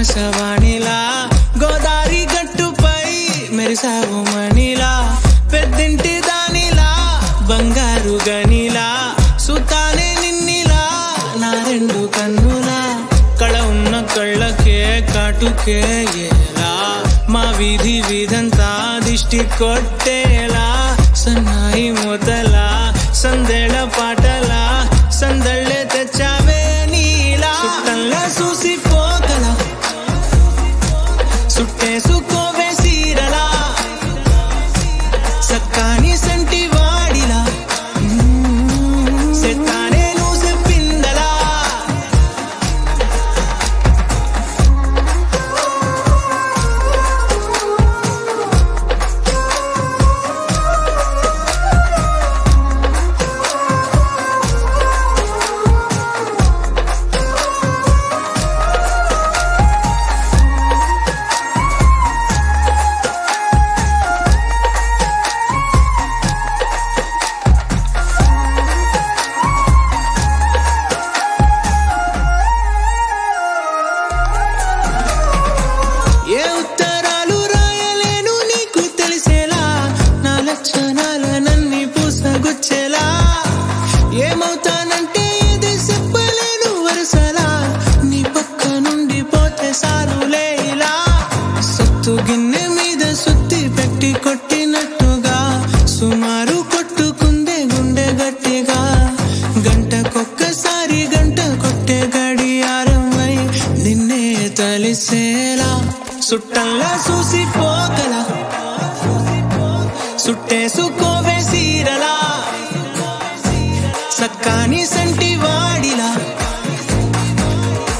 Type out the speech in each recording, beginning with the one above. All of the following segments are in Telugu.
ఆకాశవాణిలా గోదారి గట్టుపై మెరిసావు మణిలా పెద్దింటి దానిలా బంగారు గనిలా సుతానే నిన్నిలా నా రెండు కన్నులా కళ ఉన్న కళ్ళకే కాటుకే ఎలా మా వీధి వీధంతా దిష్టి కొట్టేలా సన్నాయి మొదలా సందేళ పాటలా సందళ్ళే తెచ్చావే నీలా సుట్టంలా చూసిపోగల సుట్టేసుకోవే సీరలా సక్కాని సంటి వాడిలా సెత్తానే నువ్వు చెప్పిందలా ఏమవుతానంటే ఇది చెప్పలేను వరుసలా నీ పక్క నుండి పోతే సారులే ఇలా సత్తు గిన్నె మీద సుత్తి పెట్టి కొట్టినట్టుగా సుమారు కొట్టుకుందే గుండె గట్టిగా గంటకొక్కసారి గంట కొట్టే గడియారమై నిన్నే తలిసేలా సుట్టంలా చూసిపోగల సుట్టేసుకోవే సీరలా సక్కాని సంటి వాడిలా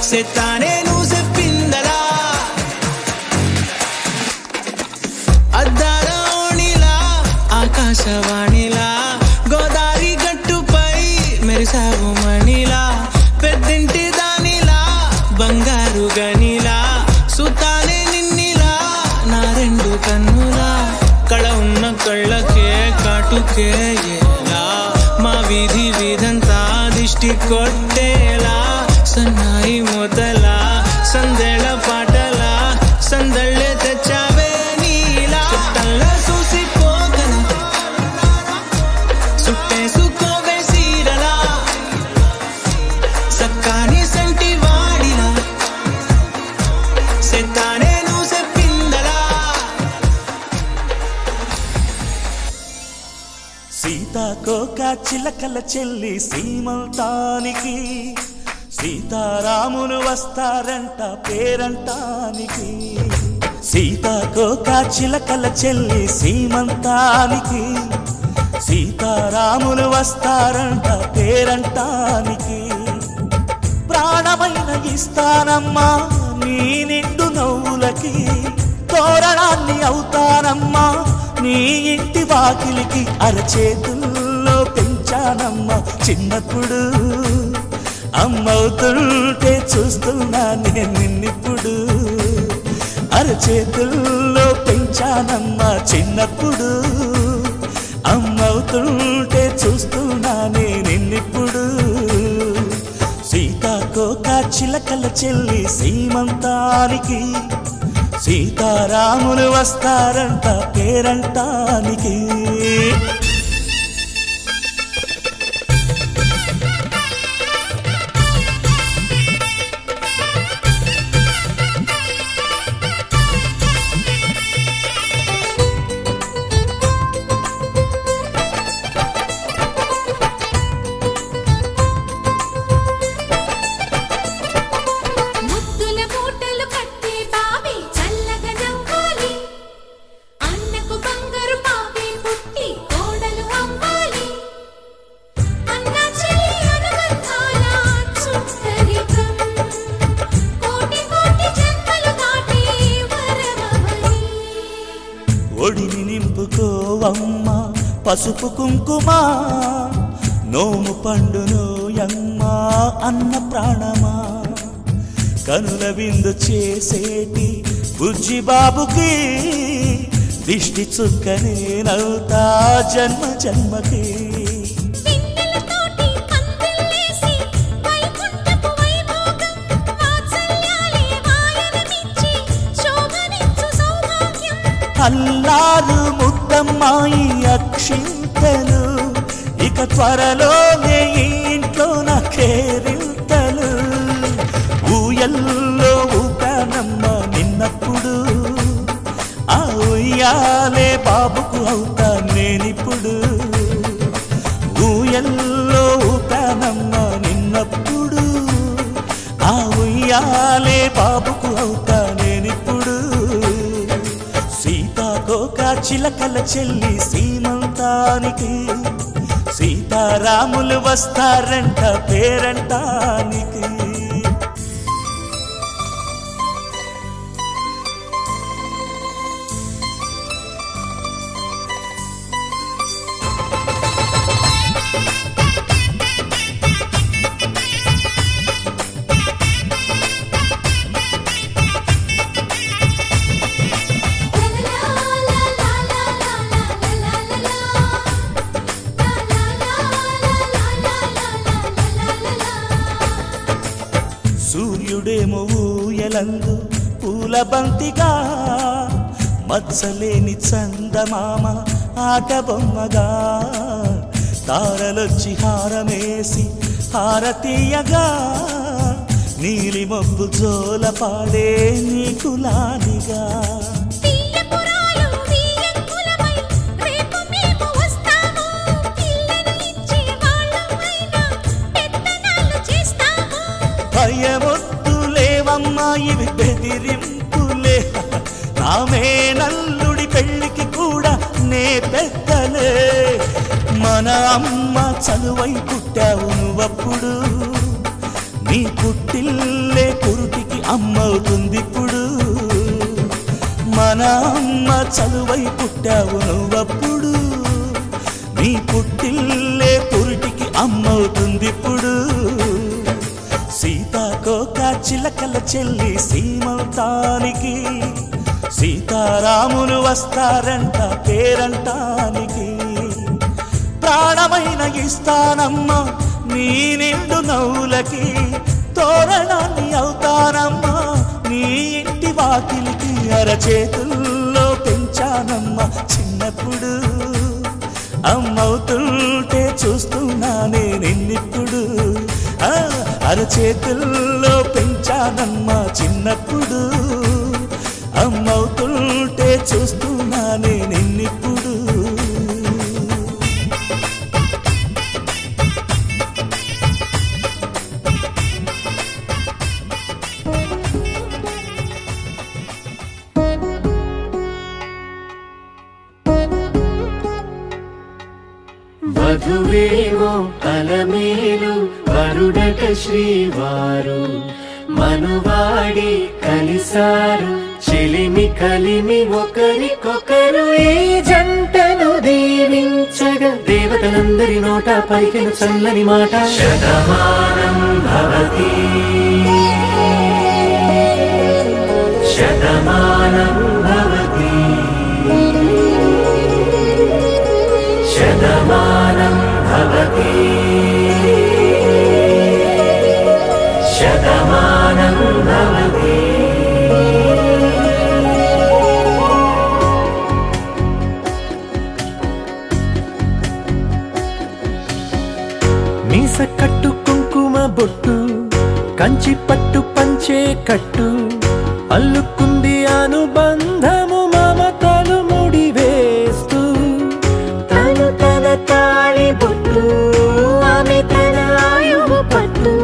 సెత్తానే నువ్వు చెప్పిందలా అద్దాల ఓణిలా ఆకాశవాణిలా గోదారి గట్టుపై మెరిసావు మణిలా పెద్దింటి దానిలా బంగారు గనిలా సుతానే నిన్నిలా నా రెండు కన్నులా కళ ఉన్న కళ్ళకే కాటుకే ఎలా మా వీధి వీధంతా దిష్టి కొట్టేలా సన్నాయి మొదలా సందేళ పాటలా సందళ్ళే తెచ్చావే నీలా సుట్టంలా చూసిపోగల సుట్టేసుకోవే సీరలా సక్కాని సంటి వాడిలా సెత్తానే నువ్వు చెప్పిందలా సీతాకోక చిలకల చెల్లి సీమంతానికి సీతారాములు వస్తారంట పేరంటానికి సీతాకోక చిలకల చెల్లి సీమంతానికి సీతారాములు వస్తారంట పేరంటానికి ప్రాణమైన ఇస్తానమ్మా నీ నిండు నవ్వులకి తోరణాన్ని అవుతానమ్మా నీ ఇంటి వాకిలికి అరచేతుల్లో పెంచానమ్మా చిన్నప్పుడు అమ్మవుతుంటే చూస్తున్నా నేను నిన్నిప్పుడు అరచేతుల్లో పెంచానమ్మా చిన్నప్పుడు అమ్మవుతుంటే చూస్తున్నా నేను నిన్నిప్పుడు సీతాకోక చిలకల చెల్లి సీమంతానికి సీతారాములు వస్తారంట పేరంటానికి ఒడిని నింపుకోవమ్మ పసుపు కుంకుమ నోము పండును యమ్మ అన్న ప్రాణమా కనుల విందు చేసేటి బుజ్జి బాబుకి దిష్టి చుక్కనే నవ్వుతా జన్మ జన్మకి వైకుంఠపు వైభోగం వాత్సల్యాలే వాయనమి అల్లారు ముద్దమ్మాయి అక్షింతలు ఇక త్వరలోనే ఇంట్లో నా కేరింతలు ఊయల్లో ఊపానమ్మ నిన్నప్పుడు ఆ ఉయ్యాలే బాబుకు అవుతా నేనిప్పుడు ఊయల్లో ఊపానమ్మ నిన్నప్పుడు ఆ ఉయ్యాలే బాబుకు అవుతా నేనిప్పుడు సీతాకోక చిలకల చెల్లి సీమంతానికి సీతారాములు వస్తారంట పేరంటానికి సూర్యుడేమో ఊయలందు పూల బంతిగా మత్సలేని చందమామ ఆట బొమ్మగా తారలొచ్చి హారమేసి హారతీయగా నీలి మబ్బు జోల పాడే నీకులానిగా భయమొద్దులేవమ్మా ఇవి బెదిరింపులే నామే నల్లుడి పెళ్ళికి కూడా నే పెద్దలే మన అమ్మ చలువై పుట్టావు నువ్వప్పుడు నీ పుట్టిల్లే పురుటికి అమ్మవుతుందిప్పుడు మన అమ్మ చలువై పుట్టావు నువ్వప్పుడు నీ పుట్టిల్లే పురుటికి అమ్మవుతుందిప్పుడు సీతాకోక చిలకల చెల్లి సీమంతానికి సీతారాములు వస్తారంట పేరంటానికి ప్రాణమైన ఇస్తానమ్మా నీ నిండు నవ్వులకి తోరణాన్ని అవుతానమ్మా నీ ఇంటి వాకిలికి అరచేతుల్లో పెంచానమ్మా చిన్నప్పుడు అమ్మవుతుంటే చూస్తున్నానే నిన్నిప్పుడు అరచేతుల్లో పెంచానమ్మా చిన్నప్పుడు అమ్మవుతుంటే చూస్తున్నానే నిన్నిప్పుడు వధువేమో అలమేలు వరుడట శ్రీవారు మనువాడి కలిసారు చెలిమి కలిమి ఒకరికొకరు ఈ జంటను దీవించగా దేవతలందరి నోట పలికిన చల్లని మాట శతమానం భవతి శతమానం భవతి శతమానం భవతి శతమానం భవతి మీస కట్టు కుంకుమ బొట్టు కంచి పట్టు పంచే కట్టు అల్లుకుంది అనుబంధము మమతలు ముడివేస్తూ తను తన తాళి బొట్టు ఆమె తన ఆయువు పట్టు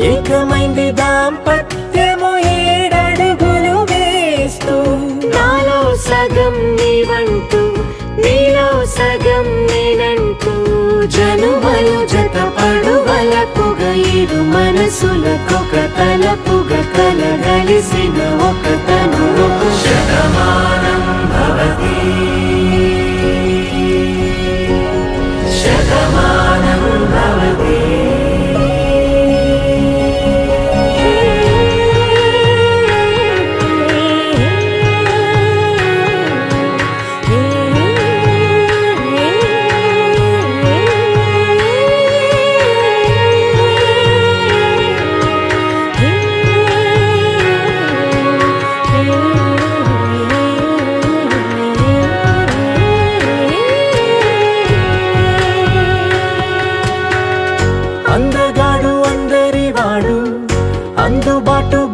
ఏకమైంది దాంపత్యము 7 అడుగులు వేస్తూ నాలో సగం నీవంటూ నీలో సగం నేనంటూ జనుమలు జతపడు వలపుగ ఇరు మనసులకొక తలపుగ కలగలిసిన ఒక తను శతమానం భవతి శతమానం భవతి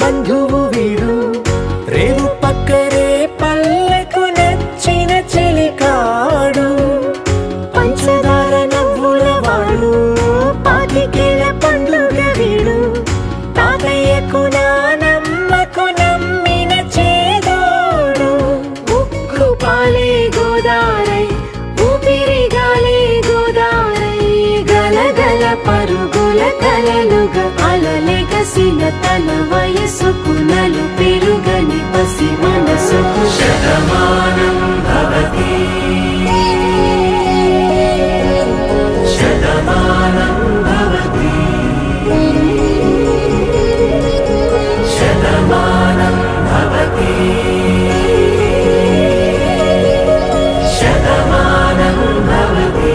బంధువు వీడు రేవు పక్కరే పల్లెకు నచ్చిన చెలికాడు పంచదార నవ్వుల వాడు పాతికేల పండుగ వీడు తాతయ్యకు నానమ్మకు నమ్మిన చేదోడు ఉక్కు పాలే గోదారై ఊపిరిగాలే గోదారై గలగల పరుగుల కలలుగా అలలెగసిన తన వయసుకు నలు పెరుగని పసి మనసుకు శతమానం భవతి శతమానం భవతి శతమానం భవతి శతమానం భవతి.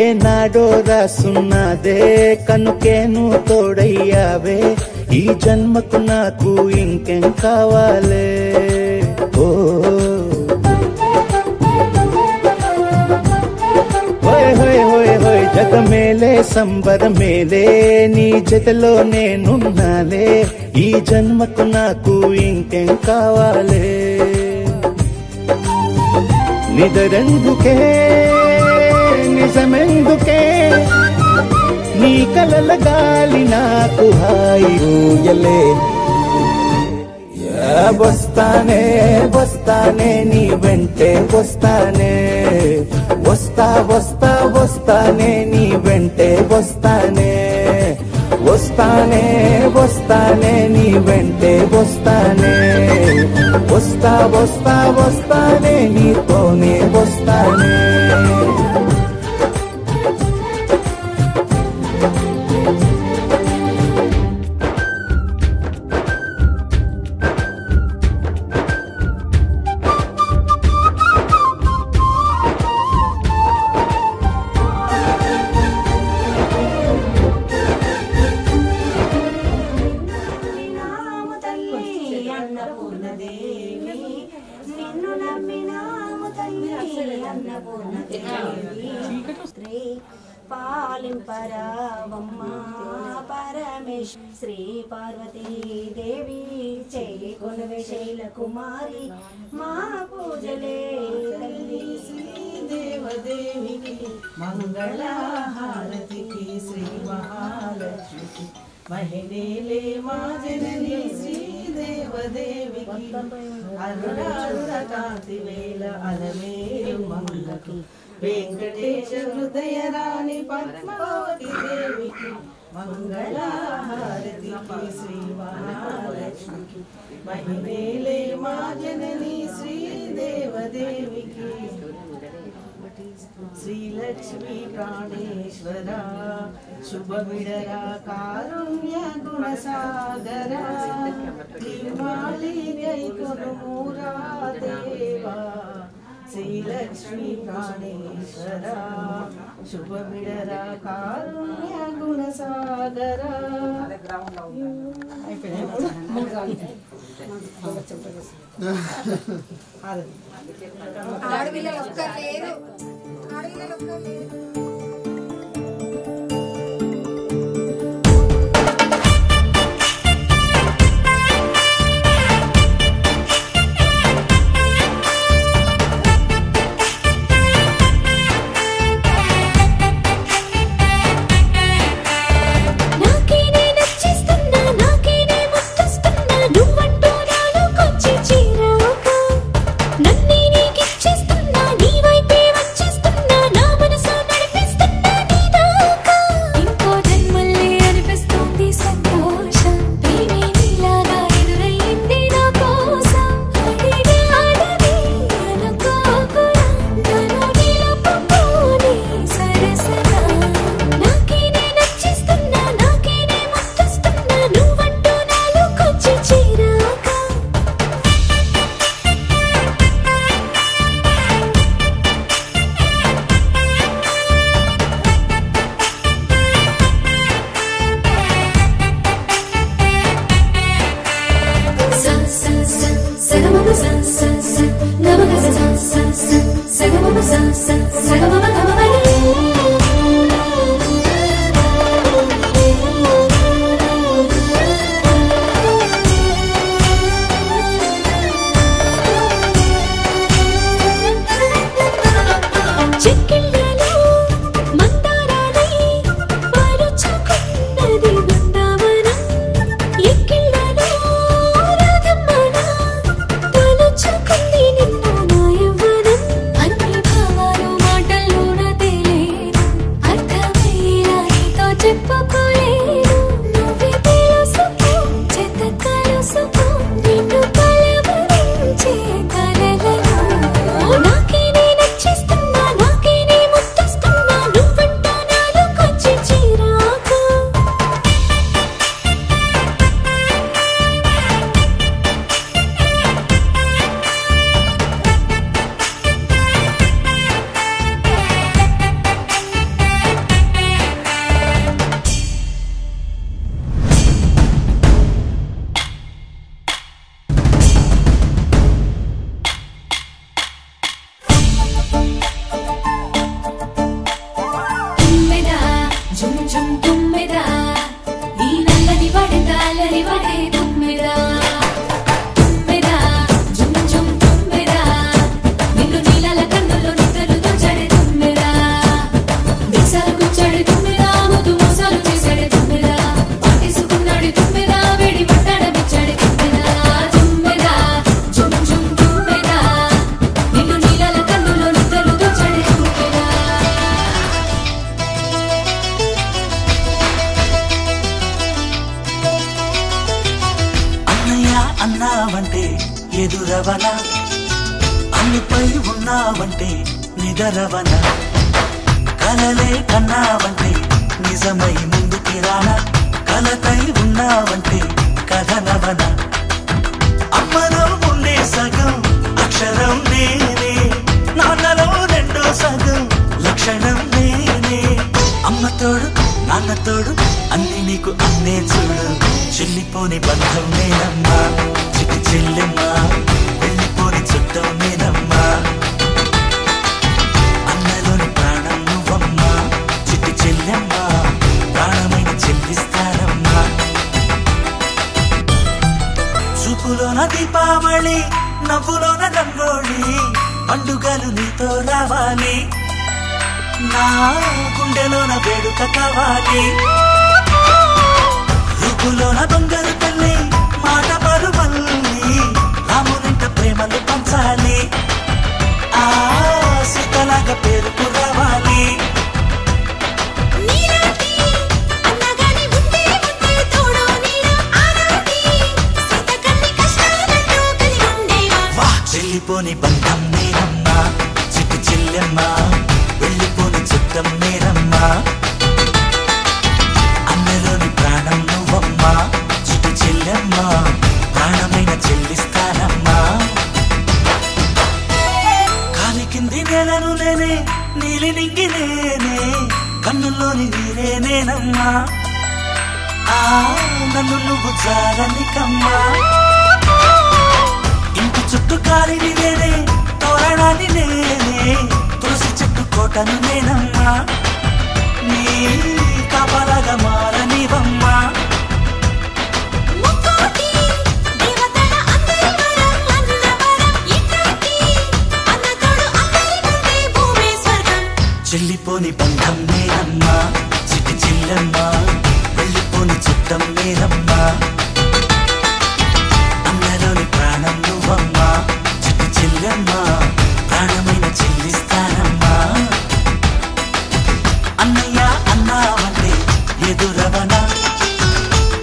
ఏనాడో రాసున్నదే కనుకేను తోడయ్యావే ఈ జన్మకు నాకు ఇంకేం కావాలే ఓ హోయ్ హోయ్ హోయ్ హోయ్ జగ మేలే సంబర మేలే నీ జతలో నేనున్నాలే ఈ జన్మకు నాకు ఇంకేం కావాలే నిదరెందుకే నిజమెందుకే నీ కలల గాలి నాకు హాయి ఊయలే వస్తానే వస్తానే నీ వెంటే వస్తానే వస్తా వస్తా వస్తానే నీ వెంటే వస్తానే వస్తానే వస్తానే నీ వెంటే వస్తానే వస్తా వస్తా వస్తానే నీతోనే వస్తానే. పాలింపరావమ్మా పరమేశ్ శ్రీ పార్వతీ దేవి చేకొనవే శైల కుమారి మా పూజలే తల్లి శ్రీ దేవదేవికి మంగళహారతికి శ్రీ మహాలక్ష్మికి మహిళలే మా జనని శ్రీ దేవదేవికి అరుణారుణ కాంతి వేల అలమేలు మంగకి వెంకటేశ హృదయ రాణి పద్మావతి దేవికి మంగళహారతికి శ్రీ మహాలక్ష్మికి మహిళలే మా జనని శ్రీ దేవదేవికి శ్రీలక్ష్మీ ప్రాణేశ్వర శుభవిడరా కారుణ్య గుణసాగరా నిర్మాలిన్యైకొనుమూరా దేవా శ్రీలక్ష్మీ ప్రాణేశ్వర శుభవిడరా కారుణ్య గుణసాగరా. ఆడపిల్లలు ఒక్కరు లేరు ఆడపిల్లలు ఒక్కరు లేరు. నన్నే నీకిచ్చేస్తున్నా నీ వైపే వచ్చేస్తున్నా నా మనసు నడిపేస్తున్నా అన్నావంటే ఎదురవన అన్నిపై ఉన్నావంటే నిదరవన కలలే కన్నావంటే నిజమై ముందుకి రానా కలతై ఉన్నావంటే కథనవన అమ్మలో ఉండే సగం అక్షరం నేనే నాన్నలో రెండో సగం లక్షణం నేనే అమ్మ తోడు నాన్న తోడు అన్ని నీకు అన్నే చూడు చెల్లిపోని బంధం నేనమ్మా చిటి చెల్లెమ్మా వెళ్ళిపోని చుట్టం నేనమ్మా అన్నలోని ప్రాణం నువ్వమ్మా చిటి చెల్లెమ్మా ప్రాణమైన చెల్లిస్తానమ్మా చూపులోన దీపావళి నవ్వులోన రంగోళి పండుగలు నీతో రావాలి నా గుండెలోన వేడుక కావాలి రూపులోన బంగారు తల్లి మాట పరువల్లి రామునింట ప్రేమలు పంచాలి ఆ సీతలాగా పేరుకు రావాలి చెల్లిపోని బంధం నేనమ్మా చిట్టి చెల్లెమ్మా వెళ్ళిపోని చుట్టం నేనమ్మా అన్నలోని ప్రాణం నువ్వమ్మా చిట్టి చెల్లెమ్మా ప్రాణమైన చెల్లిస్తానమ్మా కాలి కింది నేలను నేనే నీలి నింగి నేనే కన్నుల్లోని నీరే నేనమ్మా ఆ నన్ను నువ్వు జారనికమ్మా ఇంటి చుట్టూ కాలిని నేనే తోరణాన్ని నేనే తులసి చెట్టు కోటను నేనమ్మా నీ కాపలాగా మారనివమ్మా చెల్లిపోని బంధం నేనమ్మా చిట్టి చెల్లెమ్మా వెళ్ళిపోని చుట్టం నేనమ్మా అన్నలోని ప్రాణం నువ్వమ్మా చిట్టి చెల్లెమ్మా ప్రాణమైన చెల్లిస్తానమ్మా అన్నయ్య అన్నావంటే ఎదురవన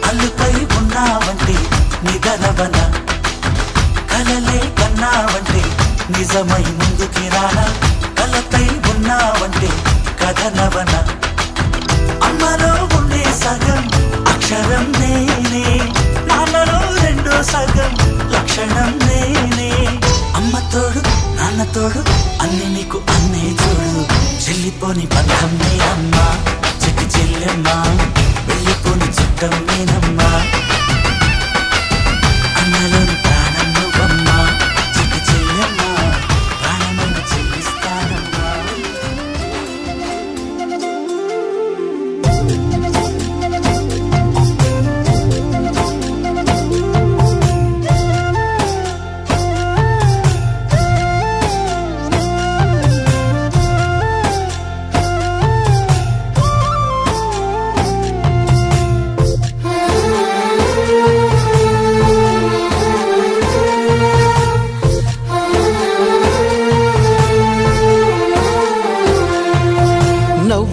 అల్లుపై ఉన్నావంటే నిదరవన కలలే కన్నావంటే నిజమై ముందుకి రానా కలతై ఉన్నావంటే కథనవన అమ్మలో ఉండే సగం అక్షరం నేనే నాన్నలో రెండో సగం లక్షణం నేనే అమ్మ తోడు నాన్న తోడు అన్ని నీకు అన్నే చూడు చెల్లిపోని బంధం నేనమ్మా చిట్టి చెల్లెమ్మా వెళ్ళిపోని చుట్టం నేనమ్మా అన్నలోని ప్రాణం నువ్వమ్మా చిట్టి చెల్లెమ్మా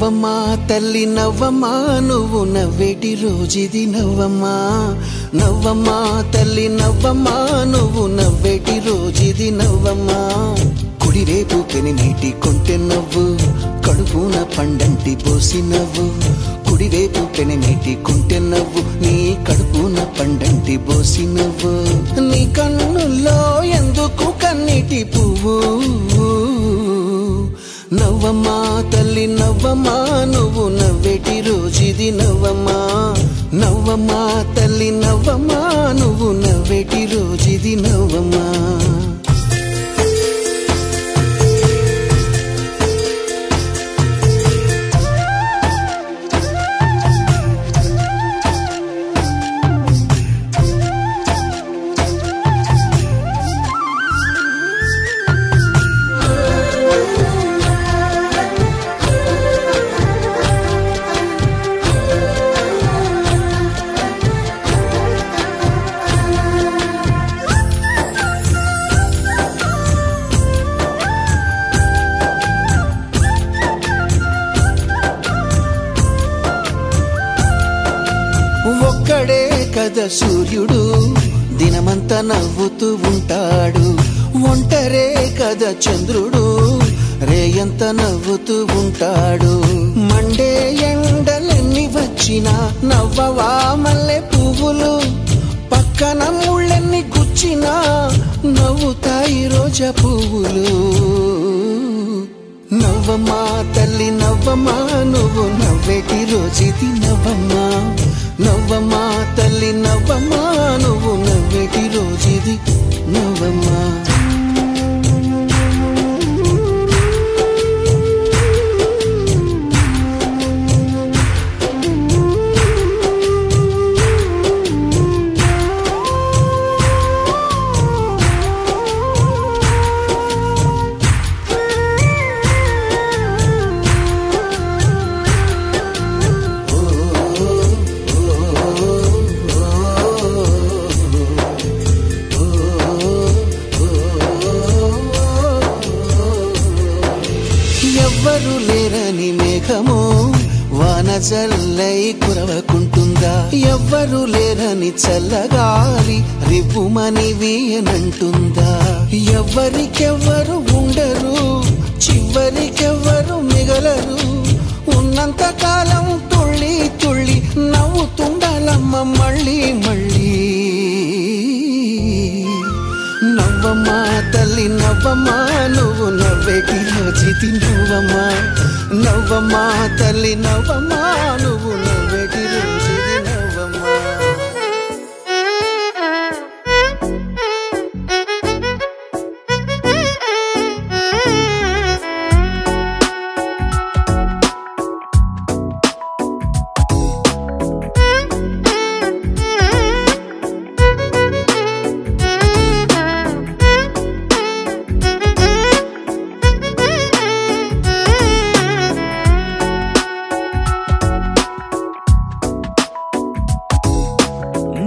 నవ్వమ్మా తల్లి నవ్వమ్మా నువ్వు నవ్వేటి రోజుది నవ్వమ్మా నవ్వమ్మా తల్లి నవ్వమ్మా నువ్వు నవ్వేటి రోజుది నవ్వమ్మా కుడివైపు పెనినీటి కొంటె నవ్వు కడుపున పండంటి పోసి నవ్వు కుడివైపు పెనినీటి కొంటె నవ్వు నీ కడుపున పండంటి పోసి నవ్వు నీ కన్నుల్లో ఎందుకు కన్నీటి పువ్వు నవ్వమ్మా తల్లి నవ్వమ్మా నువ్వు నవ్వేటి రోజుది నవ్వమ్మా నవ్వమ్మా తల్లి నవ్వమ్మా నువ్వు నవ్వేటి రోజుది నవ్వమ్మా ఒక్కడే కదా సూర్యుడు దినమంతా నవ్వుతూ ఉంటాడు ఒంటరే కదా చంద్రుడు రేయంత నవ్వుతూ ఉంటాడు మండే ఎండలెన్ని వచ్చినా నవ్వవా మల్లె పువ్వులు పక్కన ముళ్ళెన్ని గుచ్చినా నవ్వుతాయి రోజా పువ్వులు నవ్వమ్మా తల్లి నవ్వమ్మా నువ్వు నవ్వేటి రోజుది నవ్వమ్మా నవ్వమ్మా తల్లి నవ్వమ్మా నువ్వు నవ్వేటి రోజుది నవ్వమ్మా ఎవ్వరు లేరని మేఘము వాన జల్లై కురవకుంటుందా ఎవ్వరు లేరని చల్లగాలి రివ్వుమని వీయనంటుందా ఎవ్వరికెవ్వరు ఉండరు చివరికెవ్వరు మిగలరు ఉన్నంత కాలం తుళ్ళి తుళ్ళి నవ్వుతుండాలమ్మ మళ్ళీ మళ్ళీ నవ్వమ్మా తల్లి నవ్వమ్మా నువ్వు నవ్వేటి రోజుది నవ్వమ్మా నవ్వమ్మా తల్లి నవ్వమ్మా నువ్వు నవ్వేటి రోజుది నవ్వమ్మా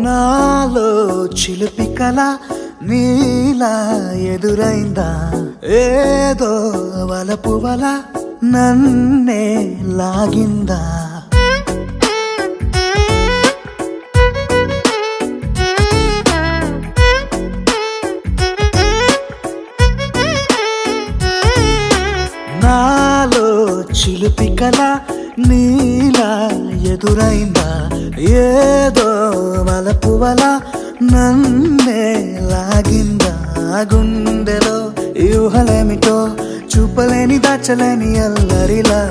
నాలో చిలిపి కల నీలా ఎదురైందా ఏదో వలపు వల నన్నే లాగిందా నాలో చిలిపి కల నీలా ఎదురైందా ఏదో వలపు వల నన్నే లాగిందా గుండెలో ఊహలేమిటో చూపలేని దాచలేని అల్లరిలా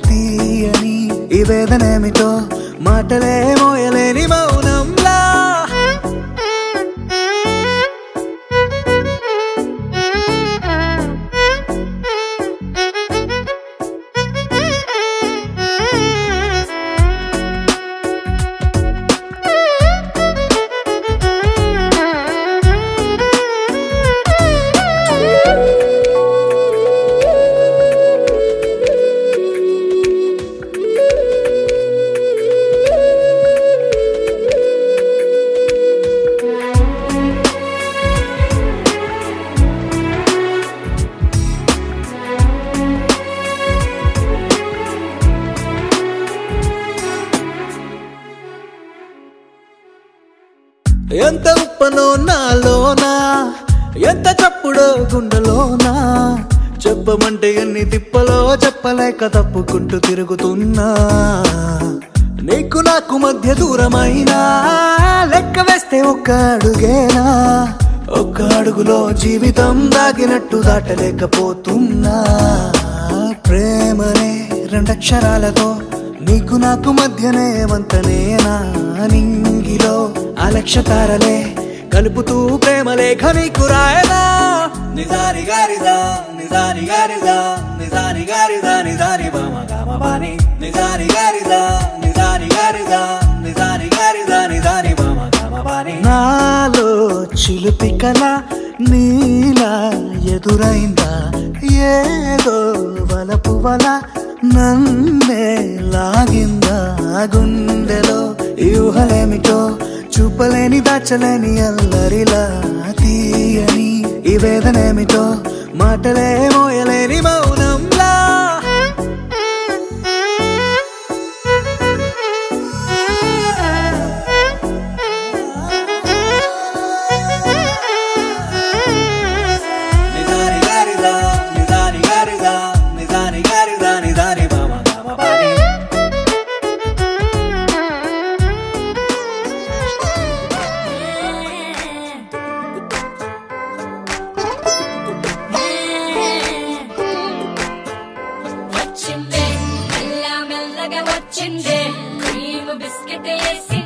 తీయని ఈ వేదనేమిటో మాటలే మోయలేని మౌనంలా చెప్పనో నాలోనా ఎంత చప్పుడో గుండెలోనా చెప్పమంటే ఎన్ని తిప్పలో చెప్పలేక తప్పుకుంటూ తిరుగుతున్నా నీకు నాకు మధ్య దూరమైనా లెక్క వేస్తే ఒక్క అడుగేనా ఒక్క అడుగులో జీవితం దాగినట్టు దాటలేకపోతున్నా ప్రేమనే రెండక్షరాలతో నీకు నాకు మధ్యనే వంతనేనా నింగిలో అలక్షతారలే కలుపుతూ ప్రేమ లేఖ నీకు రాయనా నిజాని గారిదా నిజాని గారిదా నిజాని గారిదా నిజాని బామ గామ బాని నిజాని గారిదా నిజాని గారిదా నిజాని గారిదా నిజాని బామ గామ బాని నాలో చిలుపి కల నీలా ఎదురైందా ఏదో వలపు వల నన్నే లాగిందా గుండెలో ఊహలేమిటో చూపలేని దాచలేని అల్లరిలా తీయని ఈ వేదనేమిటో మాటలే మోయలేని మౌనంలా నిజాని గారిదా నిజాని గారిదా నిజాని గారిదా నిజాని బామ గామ బాని వచ్చిందే మెల్లగా వచ్చిందే క్రీమ్ బిస్కెట్ వేసి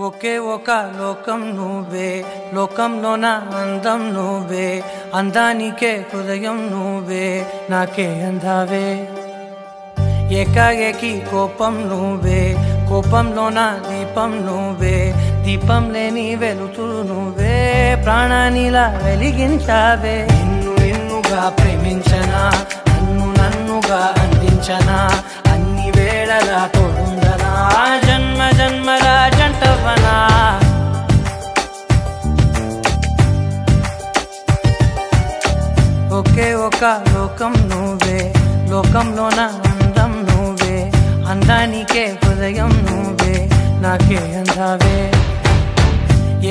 ఒకే ఒక లోకం నువ్వే, లోకంలోన అందం నువ్వే, అందానికే హృదయం నువ్వే, నాకే అందావే. ఏకాఏకి కోపం నువ్వే, కోపంలోన దీపం నువ్వే, దీపం లేని వెలుతురు నువ్వే, ప్రాణానిలా వెలిగించావే. నిన్నుగా ప్రేమించనా, నన్నుగా అందించనా, అన్ని వేళలా తోడుందనా, జన్మ జన్మల జంటవనా. ఒకే ఒక లోకం నువ్వే, లోకంలోన అందం నువ్వే, అందానికే హృదయం నువ్వే, నాకే అందావే.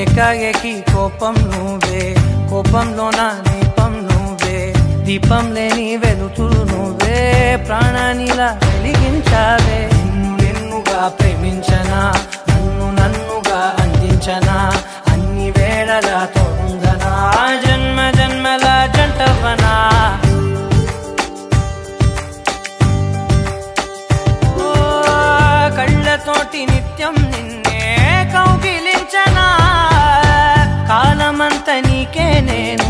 ఏకాఏకి కోపం నువ్వే, కోపంలోన దీపం నువ్వే, దీపం లేని వెలుతురు నువ్వే, ప్రాణానిలా వెలిగించావే. నిన్నుగా ప్రేమించనా, నన్నుగా అందించనా, అన్ని వేళలా తోడుందనా, జన్మ జన్మల జంటవనా. కళ్ళతోటి నిత్యం నిన్నే కౌగిలించనా, కాలమంత నీకే నేను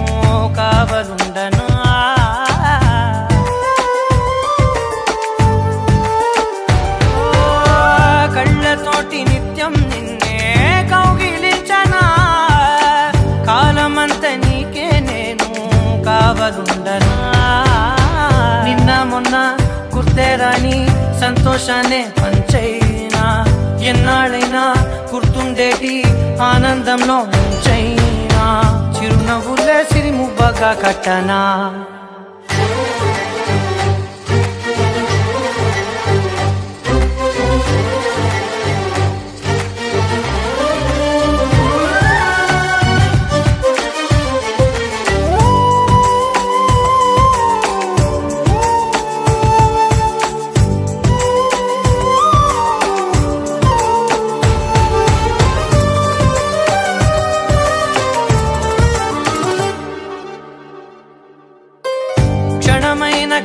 కావలుండనా. కళ్ళతోటి నిత్యం నిన్నే కౌగిలించనా, కాలమంత నీకే నేను కావలుండనా. నిన్న మొన్న గుర్తేరాని సంతోషాన్నే పంచైనా, ఎన్నాళ్ళైనా గుర్తుండేటి ఆనందంలో ఉంచైనా, చిరునవ్వులే సిరిముబ్బగా కట్టనా.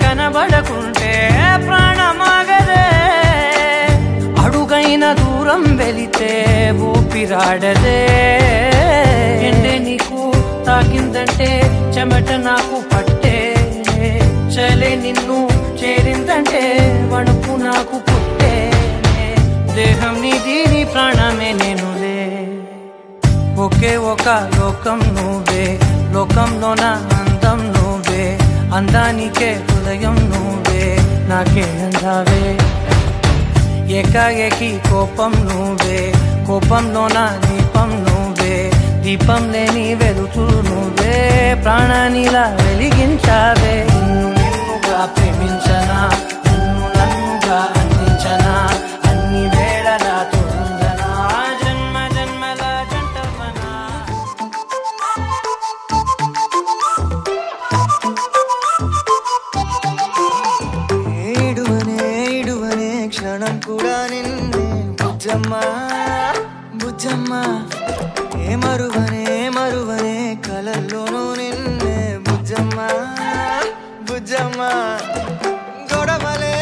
కనబడకుంటే ప్రాణమాగదే, అడుగైన దూరం వెళితే ఊపిరాడదే. ఎండే నీకు తాకిందంటే చెమట నాకు పట్టే, చలే నిన్ను చేరిందంటే వణుకు నాకు పుట్టే. దేహం నీది, నీ ప్రాణమే నేనులే. ఒకే ఒక లోకం నువ్వే, లోకంలోన అందం నువ్వే, అందానికే హృదయం నువ్వే, నాకే అందావే. ఏకాఏకి కోపం నువ్వే, కోపంలోన దీపం నువ్వే, దీపం లేని వెలుతురు నువ్వే, ప్రాణానిలా వెలిగించావే. నిన్నుగా ప్రేమించనా, నన్నుగా అందించనా, అన్ని వేళలా తోడుందనా, జన్మ జన్మల జంటవనా. ఇడువనే క్షణం కూడా నిన్నే బుజ్జమ్మా బుజ్జమ్మా, ఏ మరువనే కలల్లోనూ నిన్నే బుజ్జమ్మా బుజ్జమ్మా. గొడవలే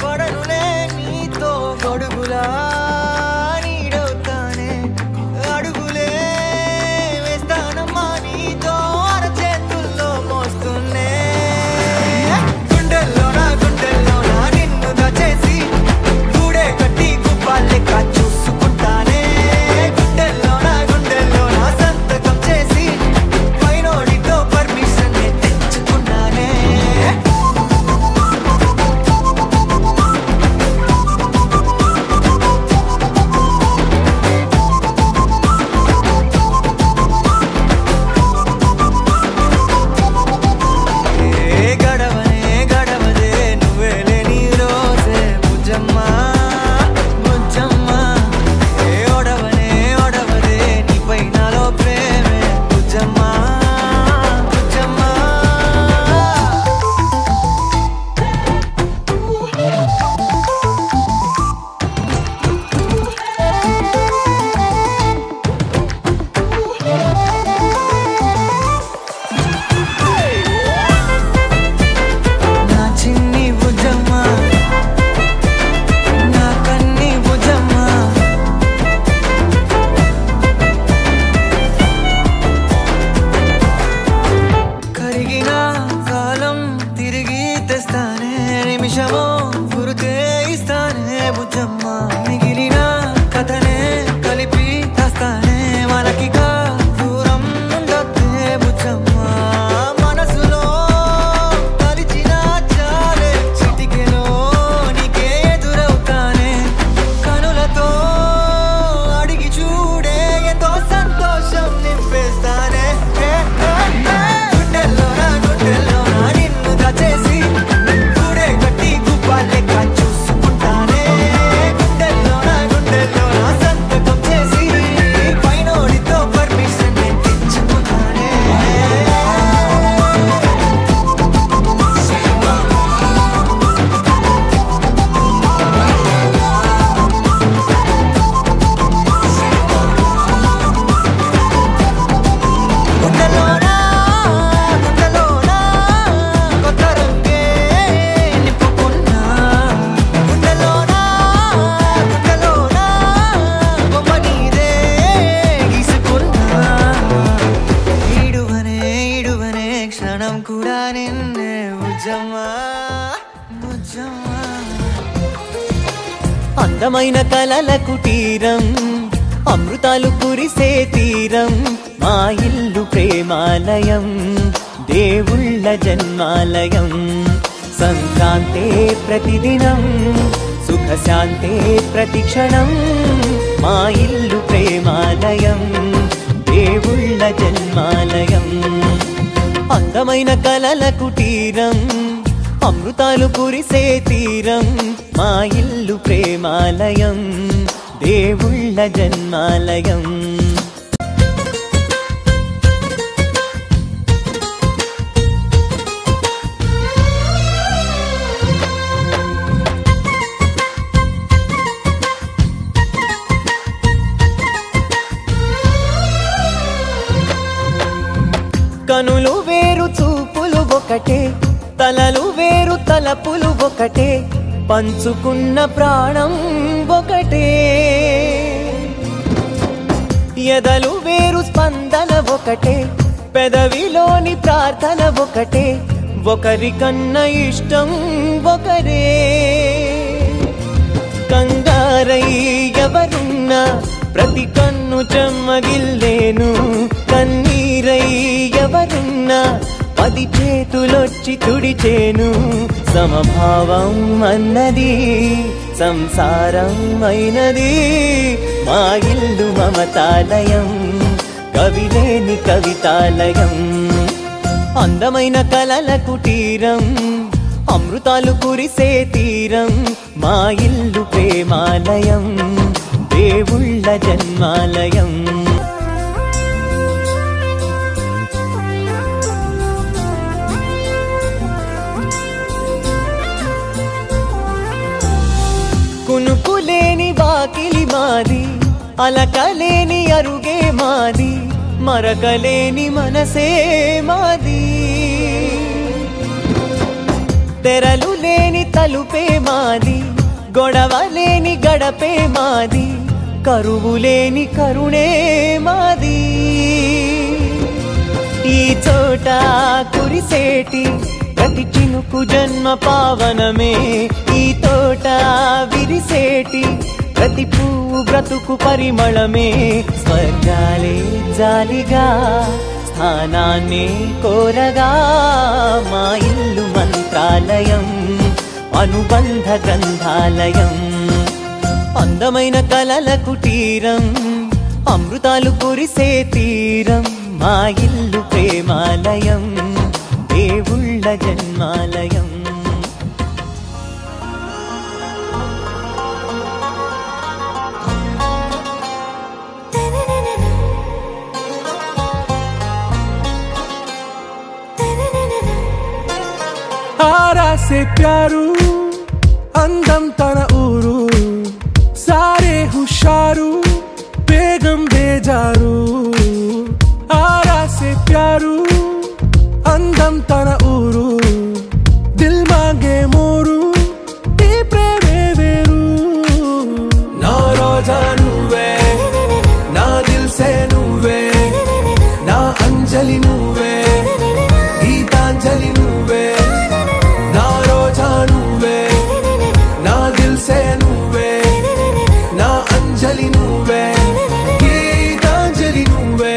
పడనులే నీతో గొడుగులా, నీడవుతానే అడుగులే వేస్తానమ్మా, నీతో అరచేతుల్లో మోస్తున్నే. గుండెల్లోనా నిన్ను దచేసి గూడే కట్టి గుప్పాలెక్క చూసుకుంటానే. గుండెల్లోనా సంతకం చేసి పైనోడితో పర్మిషన్ తెచ్చుకున్నానే. అందమైన కలల కుటీరం అమృతాలు కురిసే తీరం మా ఇల్లు ప్రేమాలయం దేవుళ్ళ జన్మాలయం సంక్రాంతే ప్రతిదినం సుఖశాంతే ప్రతిక్షణం మా ఇల్లు ప్రేమాలయం దేవుళ్ళ జన్మాలయం అందమైన కలల కుటీరం అమృతాలు కురిసే తీరం మా ఇల్లు ప్రేమాలయం దేవుళ్ళ జన్మాలయం కనులు వేరు చూపులు ఒకటే తలలు వేరు తలపులు ఒకటే పంచుకున్న ప్రాణం ఒకటే ఎదలు వేరు స్పందన ఒకటే పెదవిలోని ప్రార్థన ఒకటే ఒకరికన్నా ఇష్టం ఒకరే కంగారై ఎవరున్నా ప్రతి కన్ను చెమ్మగిల్లేను కన్నీరై ఎవరున్నా 10 చేతులొచ్చి తుడిచేను సమభావం అన్నది సంసారం అయినది మా ఇల్లు మమతాలయం కవిలేని కవితాలయం అందమైన కలల కుటీరం అమృతాలు కురిసే తీరం మా ఇల్లు ప్రేమాలయం దేవుళ్ళ జన్మాలయం కునుకులేని వాకిలి మాది అలకలేని అరుగే మాది మరకలేని మనసే మాది తెరలు లేని తలుపే మాది గొడవ లేని గడపే మాది కరువు లేని కరుణే మాది ఈ చోట కురిసేటి ప్రతి చినుకు జన్మ పావనమే ఈ తోట విరిసేటి ప్రతి పువ్వు బ్రతుకు పరిమళమే స్వర్గాలే జాలిగా స్థానాన్ని కోరగా మా ఇల్లు మంత్రాలయం అనుబంధ గ్రంథాలయం అందమైన కలల కుటీరం అమృతాలు కురిసే తీరం మా ఇల్లు ప్రేమాలయం దేవుళ్ళ జన్మాలయం आरा से प्यारू అందం తన ఊరు సారే హుషారు బేగం బేజారు ఆరా సే ప్యారు అందం తన ఊరు దిల్ మాంగే మోరు ఈ ప్రేమే వేరు నా రోజా నువ్వే నా దిల్ సే నువ్వే నా అంజలి నువ్వే గీతాంజలి నువ్వే నా రోజా నువ్వే నా దిల్ సే నువ్వే నా అంజలి నువ్వే గీతాంజలి నువ్వే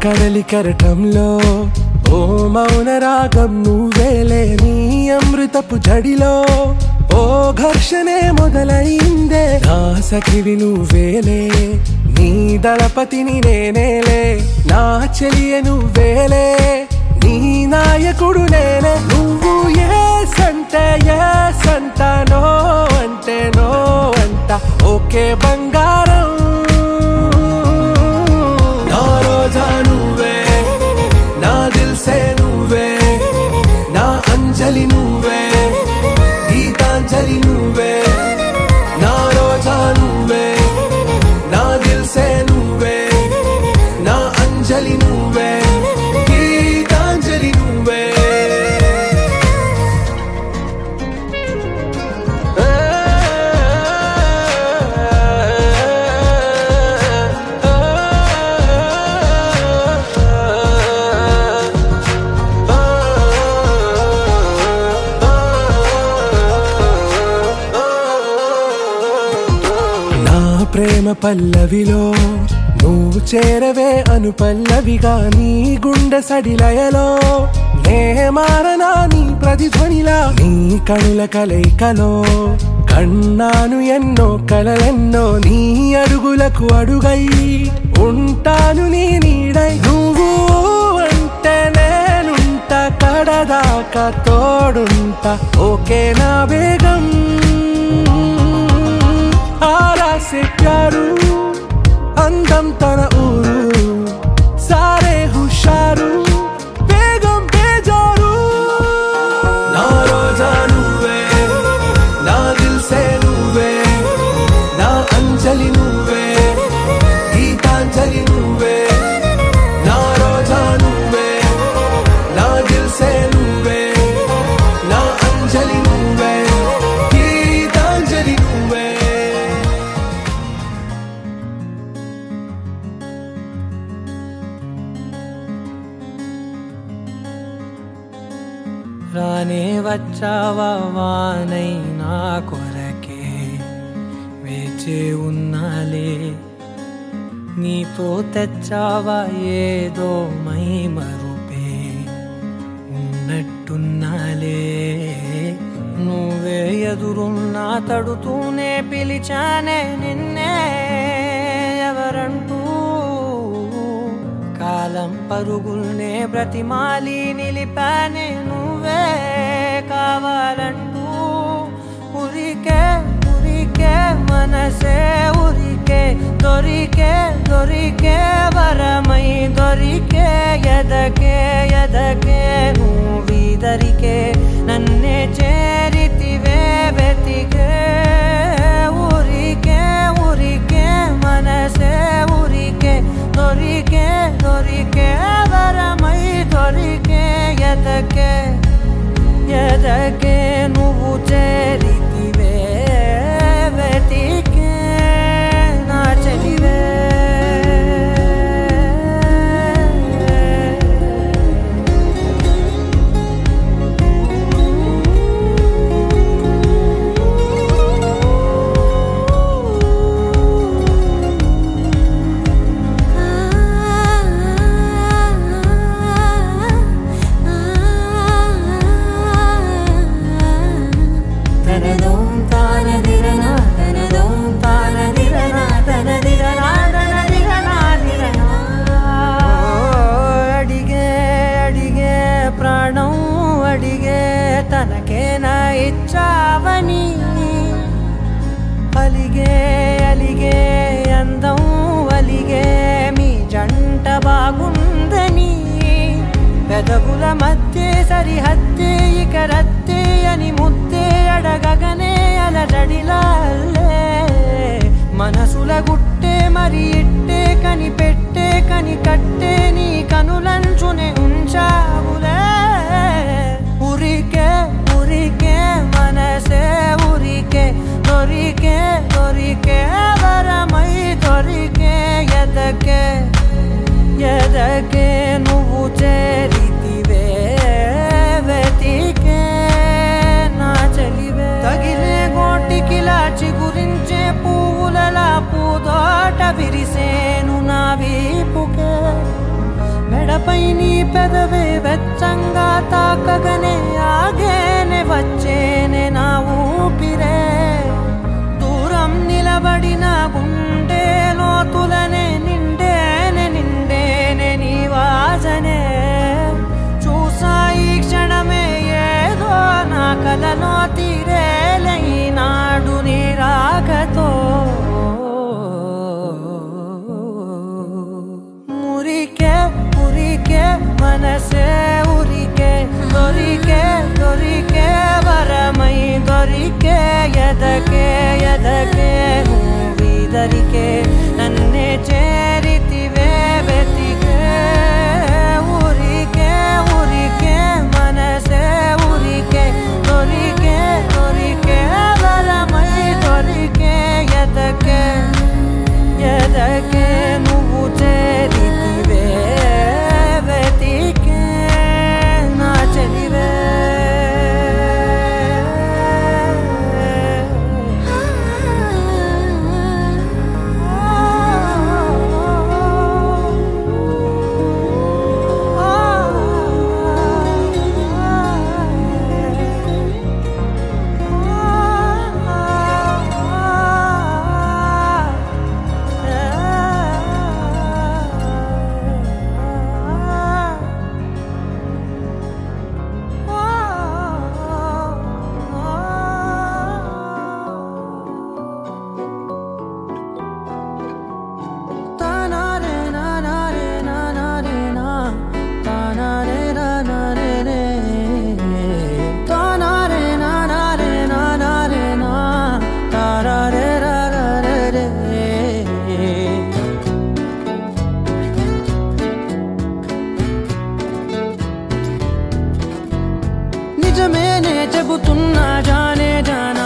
కడలి కరటంలో ఓ మౌన రాగం నువ్వేలే నీ అమృతపు జడిలో ఓ ఘర్షణే మొదలైందే నా సఖివి నువ్వేలే నీ దళపతిని నేనేలే నా చెలియ నువ్వేలే నీ నాయకుడు నేనే నువ్వు ఏ సంట నో అంటే నో అంట ఓకే బంగారం నా రోజా నువ్వే నా దిల్ సే నువ్వే నా అంజలి నువ్వే గీతాంజలి ప్రేమ పల్లవిలో నువ్వు చేరవే అను పల్లవిగా నీ గుండె సడిలయలో నే మారనా నీ ప్రతిధ్వనిలా నీ కనుల కలయికలో కన్నాను ఎన్నో కలలెన్నో నీ అడుగులకు అడుగై ఉంటాను నీ నీడై నువ్వు అంటే నేనుంటా కడదాకా తోడుంటా ఓకే నా బేగం आरा से प्यारू अंदम तन ऊरू सारे हुशारू बेगम बेजारू ना रोजा नुवे ना दिल से नुवे ना अंजलि नुवे गीतांजलि नुवे ना रोजा नुवे ना दिल से नुवे ना अंजलि नुवे गीतांजलि नुवे రానే వచ్చావా వానై నా కొరకే వేచే ఉన్నాలే నీతో తెచ్చావా ఏదో మై మరుపే ఉన్నట్టున్నాలే నువ్వే ఎదురున్నా తడుతూనే పిలిచానే నిన్నే ఎవరంటూ కాలం పరుగుల్నే బ్రతిమాలి నిలిపానే నువ్వే కావాలంటూ ఉరికే ఉరికే మనసే ఉరికే దొరికే దొరికే వరమై దొరికే ఎదకే ఎదకే నువ్విదరికే నన్నే చేరితివే వెతికే ఉరికే ఉరికే మనసే ఉరికే దొరికే దొరికే వరమై దొరికే ఎదకే ఎదకే నువ్వు చేరితివే వెతికే నా చెలివే తనకేనా ఇచ్చావని అలిగే అలిగే అందం అలిగే మీ జంట బాగుందని పెదవుల మధ్య సరిహద్దే ఇక రద్దే అని ముద్దే అడగగనే అలజడిలాల్లే మనసుల గుట్టే మరి ఇట్టే కని పెట్టే కని కట్టే నీ కనులంచునే ఉంచావులే ఉరికే ఉరికే మనసే ఉరికే దొరికే దొరికే వరమై దొరికే ఎదకే ఎదకే నువ్వు చేరితివే వెతికే నా చెలివే తగిలే గోటికిలా చిగురించే పువ్వులలా పూదోట విరిసేను నా వీపుకే మెడపై నీ పెదవే వెచ్చంగా తాకగనే ఆగేనే వచ్చేనే నా ఊపిరే దూరం నిలబడిన గుండె లోతులనే నిండేనే నిండేనే నీ వాసనే చూసా ఈ క్షణమే ఏదో నా కలలో తీరేలే ఈనాడు నీ రాకతో మురికే ఉరికే మనసే ఉరికే దొరికే దొరికే వరమై దొరికే ఎదకే ఎదకే నువ్విదరికే నన్నే చేరితివే వెతికే ఉరికే ఉరికే మనసే ఉరికే దొరికే దొరికే వరమై దొరికే ఎదకే ఎదకే నువ్వు చేరితివే వెతికే నా చెలివే నిజమేనే చెబుతున్నా జానే జానా